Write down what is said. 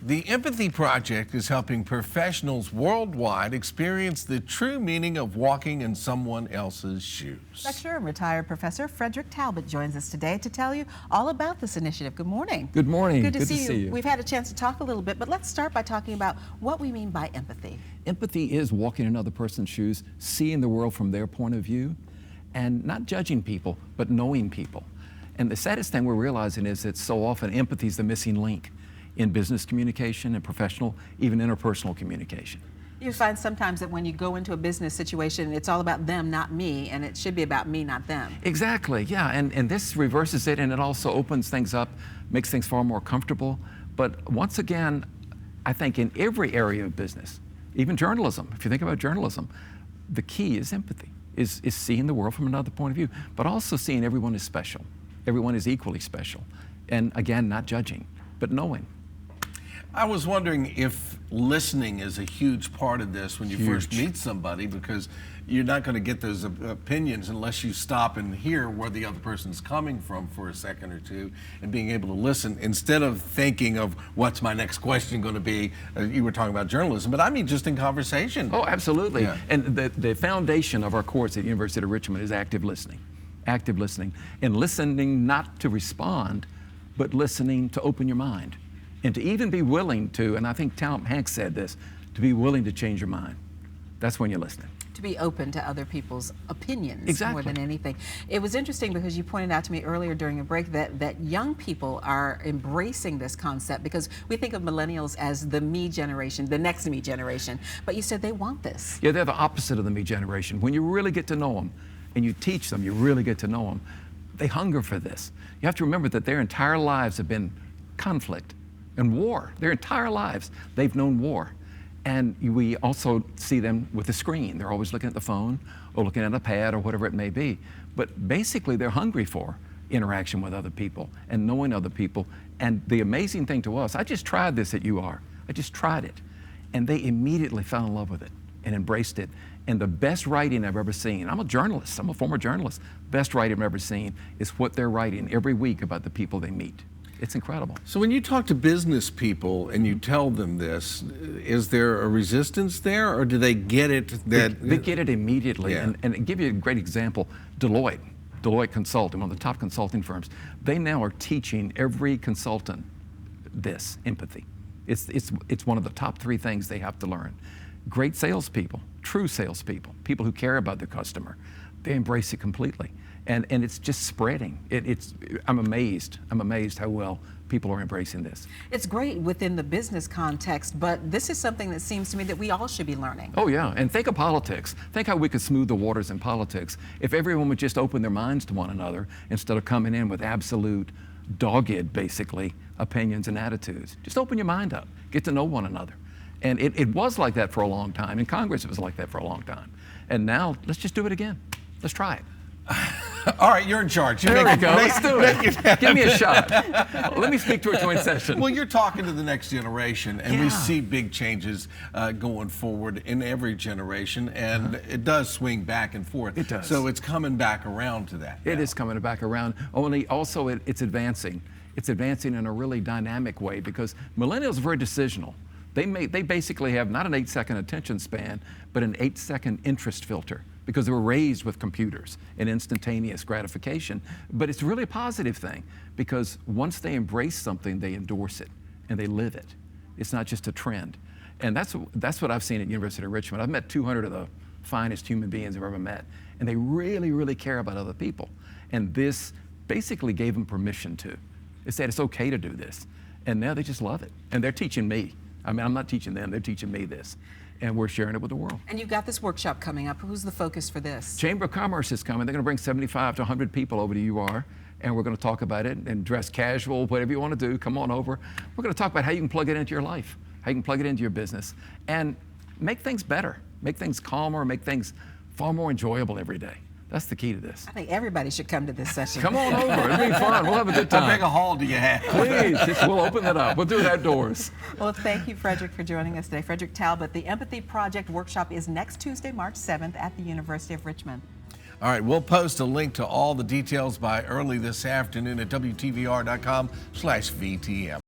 The Empathy Project is helping professionals worldwide experience the true meaning of walking in someone else's shoes. Lecturer and retired Professor Frederick Talbot joins us today to tell you all about this initiative. Good morning. Good morning. Good to see you. We've had a chance to talk a little bit, but let's start by talking about what we mean by empathy. Empathy is walking in another person's shoes, seeing the world from their point of view, and not judging people, but knowing people. And the saddest thing we're realizing is that so often empathy is the missing link in business communication and professional, even interpersonal communication. You find sometimes that when you go into a business situation, it's all about them, not me, and it should be about me, not them. Exactly, yeah, and this reverses it, and it also opens things up, makes things far more comfortable. But once again, I think in every area of business, even journalism, if you think about journalism, the key is empathy, is seeing the world from another point of view, but also seeing everyone is special. Everyone is equally special. And again, not judging, but knowing. I was wondering if listening is a huge part of this when you first meet somebody, because you're not going to get those opinions unless you stop and hear where the other person's coming from for a second or two, and being able to listen instead of thinking of what's my next question going to be. You were talking about journalism, but I mean just in conversation. Oh, absolutely. Yeah. And the foundation of our course at the University of Richmond is active listening. Active listening. And listening not to respond, but listening to open your mind. And to even be willing to, and I think Tom Hanks said this, to be willing to change your mind. That's when you're listening. To be open to other people's opinions. Exactly. More than anything. It was interesting because you pointed out to me earlier during a break that young people are embracing this concept, because we think of millennials as the me generation, the next me generation, but you said they want this. Yeah, they're the opposite of the me generation. When you really get to know them and you teach them, you really get to know them, they hunger for this. You have to remember that their entire lives have been conflict and war. Their entire lives, they've known war. And we also see them with the screen. They're always looking at the phone or looking at a pad or whatever it may be. But basically, they're hungry for interaction with other people and knowing other people. And the amazing thing to us, I just tried this at UR. I just tried it. And they immediately fell in love with it and embraced it. And the best writing I've ever seen, I'm a journalist, I'm a former journalist, best writing I've ever seen is what they're writing every week about the people they meet. It's incredible. So when you talk to business people and you tell them this, is there a resistance there, or do they get it? They get it immediately. Yeah. And to give you a great example, Deloitte Consulting, one of the top consulting firms, they now are teaching every consultant this, empathy. It's one of the top 3 things they have to learn. Great salespeople, true salespeople, people who care about their customer, they embrace it completely. And it's just spreading. I'm amazed how well people are embracing this. It's great within the business context, but this is something that seems to me that we all should be learning. Oh yeah, and think of politics. Think how we could smooth the waters in politics if everyone would just open their minds to one another instead of coming in with absolute, dogged, basically, opinions and attitudes. Just open your mind up, get to know one another. And it was like that for a long time. In Congress, it was like that for a long time. And now, let's just do it again. Let's try it. All right, you're in charge. There we go. Let's do it. Give me a shot. Let me speak to a joint session. Well, you're talking to the next generation, and we Yeah. see big changes going forward in every generation, and it does swing back and forth. It does. So it's coming back around to that. It now. is coming back around. Only also it's advancing. It's advancing in a really dynamic way, because millennials are very decisional. They basically have not an 8-second attention span, but an 8-second interest filter, because they were raised with computers and instantaneous gratification. But it's really a positive thing, because once they embrace something, they endorse it and they live it. It's not just a trend. And that's what I've seen at University of Richmond. I've met 200 of the finest human beings I've ever met, and they really, really care about other people. And this basically gave them permission to. They said it's okay to do this. And now they just love it. And they're teaching me. I mean, I'm not teaching them, they're teaching me this. And we're sharing it with the world. And you've got this workshop coming up. Who's the focus for this? Chamber of Commerce is coming. They're going to bring 75 to 100 people over to UR, and we're going to talk about it and dress casual, whatever you want to do, come on over. We're going to talk about how you can plug it into your life, how you can plug it into your business, and make things better, make things calmer, make things far more enjoyable every day. That's the key to this. I think everybody should come to this session. Come on over. It'll be fun. We'll have a good How time. big a hall do you have? Please, we'll open it up. We'll do it outdoors. Well, thank you, Frederick, for joining us today. Frederick Talbot, the Empathy Project workshop is next Tuesday, March 7th at the University of Richmond. All right, we'll post a link to all the details by early this afternoon at WTVR.com/VTM.